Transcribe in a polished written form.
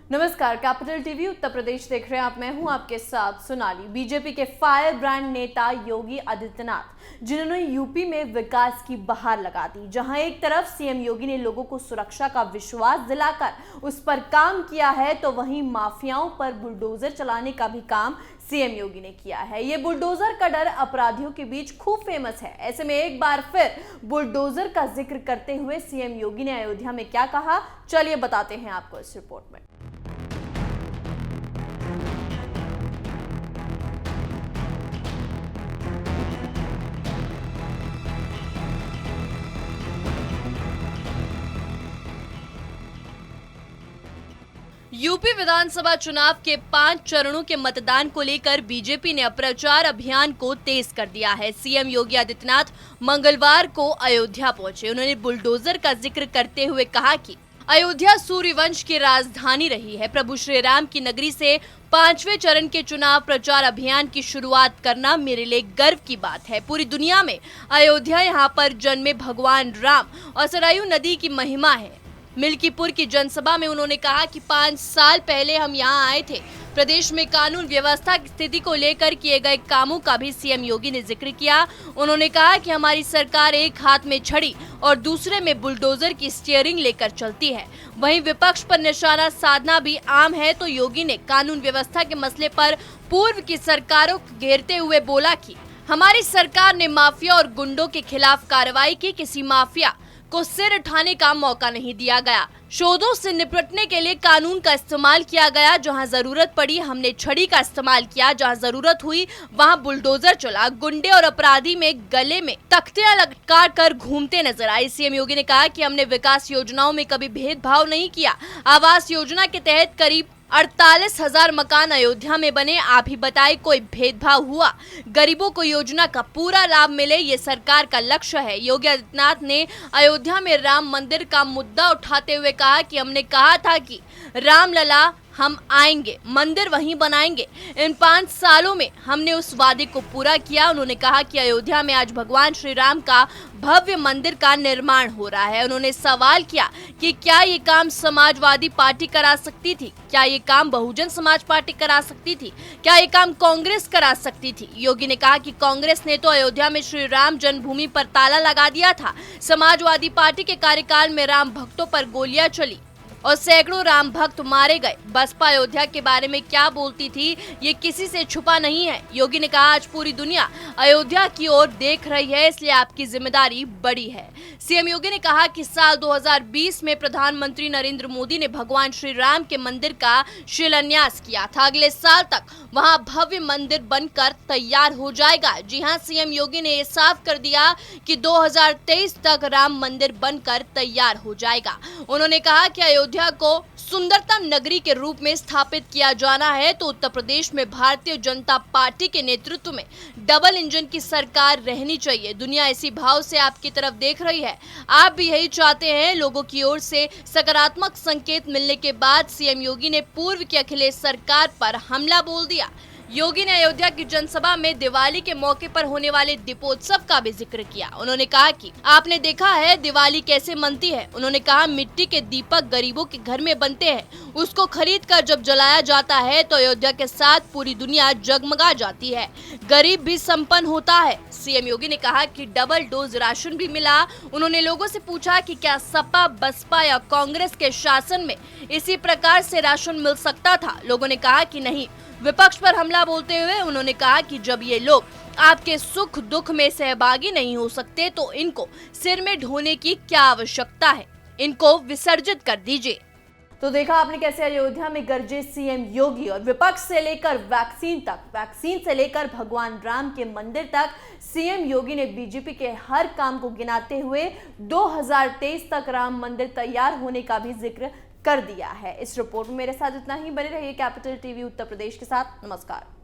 नमस्कार, capital TV Uttar Pradesh देख रहे हैं आप। मैं हूं आपके साथ सोनाली। बीजेपी के फायर ब्रांड नेता योगी आदित्यनाथ, जिन्होंने यूपी में विकास की बहार लगा दी। जहां एक तरफ सीएम योगी ने लोगों को सुरक्षा का विश्वास दिलाकर उस पर काम किया है, तो वहीं माफियाओं पर बुलडोजर चलाने का भी काम सीएम योगी ने किया है। ये बुलडोजर का डर अपराधियों के बीच खूब फेमस है। ऐसे में एक बार फिर बुलडोजर का जिक्र करते हुए सीएम योगी ने अयोध्या में क्या कहा, चलिए बताते हैं आपको इस रिपोर्ट में। यूपी विधानसभा चुनाव के 5 चरणों के मतदान को लेकर बीजेपी ने प्रचार अभियान को तेज कर दिया है। सीएम योगी आदित्यनाथ मंगलवार को अयोध्या पहुंचे। उन्होंने बुलडोजर का जिक्र करते हुए कहा कि अयोध्या सूर्यवंश की राजधानी रही है। प्रभु श्री राम की नगरी से 5वें चरण के चुनाव प्रचार अभियान की शुरुआत करना मेरे लिए गर्व की बात है। पूरी दुनिया में अयोध्या यहाँ पर जन्मे भगवान राम और सरयू नदी की महिमा है। मिल्कीपुर की जनसभा में उन्होंने कहा कि 5 साल पहले हम यहाँ आए थे। प्रदेश में कानून व्यवस्था की स्थिति को लेकर किए गए कामों का भी सीएम योगी ने जिक्र किया। उन्होंने कहा कि हमारी सरकार एक हाथ में छड़ी और दूसरे में बुलडोजर की स्टीयरिंग लेकर चलती है। वहीं विपक्ष पर निशाना साधना भी आम है, तो योगी ने कानून व्यवस्था के मसले पर पूर्व की सरकारों को घेरते हुए बोला कि हमारी सरकार ने माफिया और गुंडों के खिलाफ कार्रवाई की। किसी माफिया को सिर उठाने का मौका नहीं दिया गया। शोधों से निपटने के लिए कानून का इस्तेमाल किया गया। जहां जरूरत पड़ी हमने छड़ी का इस्तेमाल किया। जहां जरूरत हुई वहां बुलडोजर चला। गुंडे और अपराधी में गले में तख्तियां लटका कर घूमते नजर आए। सीएम योगी ने कहा कि हमने विकास योजनाओं में कभी भेदभाव नहीं किया। आवास योजना के तहत करीब 48,000 मकान अयोध्या में बने। आप ही बताएं, कोई भेदभाव हुआ? गरीबों को योजना का पूरा लाभ मिले, ये सरकार का लक्ष्य है। योगी आदित्यनाथ ने अयोध्या में राम मंदिर का मुद्दा उठाते हुए कहा कि हमने कहा था कि राम लला हम आएंगे, मंदिर वहीं बनाएंगे। इन 5 सालों में हमने उस वादे को पूरा किया। उन्होंने कहा कि अयोध्या में आज भगवान श्री राम का भव्य मंदिर का निर्माण हो रहा है। उन्होंने सवाल किया कि क्या ये काम समाजवादी पार्टी करा सकती थी? क्या ये काम बहुजन समाज पार्टी करा सकती थी? क्या ये काम कांग्रेस करा सकती थी? योगी ने कहा कि कांग्रेस ने तो अयोध्या में श्री राम जन्मभूमि पर ताला लगा दिया था। समाजवादी पार्टी के कार्यकाल में राम भक्तों पर गोलियां चली और सैकड़ों राम भक्त मारे गए। बसपा अयोध्या के बारे में क्या बोलती थी, ये किसी से छुपा नहीं है। योगी ने कहा आज पूरी दुनिया अयोध्या की ओर देख रही है, इसलिए आपकी जिम्मेदारी बड़ी है। सीएम योगी ने कहा कि साल 2020 में प्रधानमंत्री नरेंद्र मोदी ने भगवान श्री राम के मंदिर का शिलान्यास किया था। अगले साल तक वहां भव्य मंदिर बनकर तैयार हो जाएगा। जी हां, सीएम योगी ने ये साफ कर दिया कि 2023 तक राम मंदिर बनकर तैयार हो जाएगा। उन्होंने कहा कि अयोध्या को सुंदरतम नगरी के रूप में स्थापित किया जाना है, तो उत्तर प्रदेश में भारतीय जनता पार्टी के नेतृत्व में डबल इंजन की सरकार रहनी चाहिए। दुनिया इसी भाव से आपकी तरफ देख रही है। आप भी यही चाहते हैं। लोगों की ओर से सकारात्मक संकेत मिलने के बाद सीएम योगी ने पूर्व की अखिलेश सरकार पर हमला बोल दिया। योगी ने अयोध्या की जनसभा में दिवाली के मौके पर होने वाले दीपोत्सव का भी जिक्र किया। उन्होंने कहा कि आपने देखा है दिवाली कैसे मनती है। उन्होंने कहा मिट्टी के दीपक गरीबों के घर में बनते हैं, उसको खरीद कर जब जलाया जाता है तो अयोध्या के साथ पूरी दुनिया जगमगा जाती है, गरीब भी संपन्न होता है। सीएम योगी ने कहा कि डबल डोज राशन भी मिला। उन्होंने लोगों से पूछा कि क्या सपा, बसपा या कांग्रेस के शासन में इसी प्रकार से राशन मिल सकता था? लोगों ने कहा कि नहीं। विपक्ष पर हमला बोलते हुए उन्होंने कहा कि जब ये लोग आपके सुख दुख में सहभागी नहीं हो सकते तो इनको सिर में ढोने की क्या आवश्यकता है? इनको विसर्जित कर दीजिए। तो देखा आपने कैसे अयोध्या में गरजे सीएम योगी और विपक्ष से लेकर वैक्सीन तक, वैक्सीन से लेकर भगवान राम के मंदिर तक सीएम योगी ने बीजेपी के हर काम को गिनाते हुए 2023 तक राम मंदिर तैयार होने का भी जिक्र कर दिया है। इस रिपोर्ट में मेरे साथ इतना ही। बने रहिए कैपिटल टीवी उत्तर प्रदेश के साथ। नमस्कार।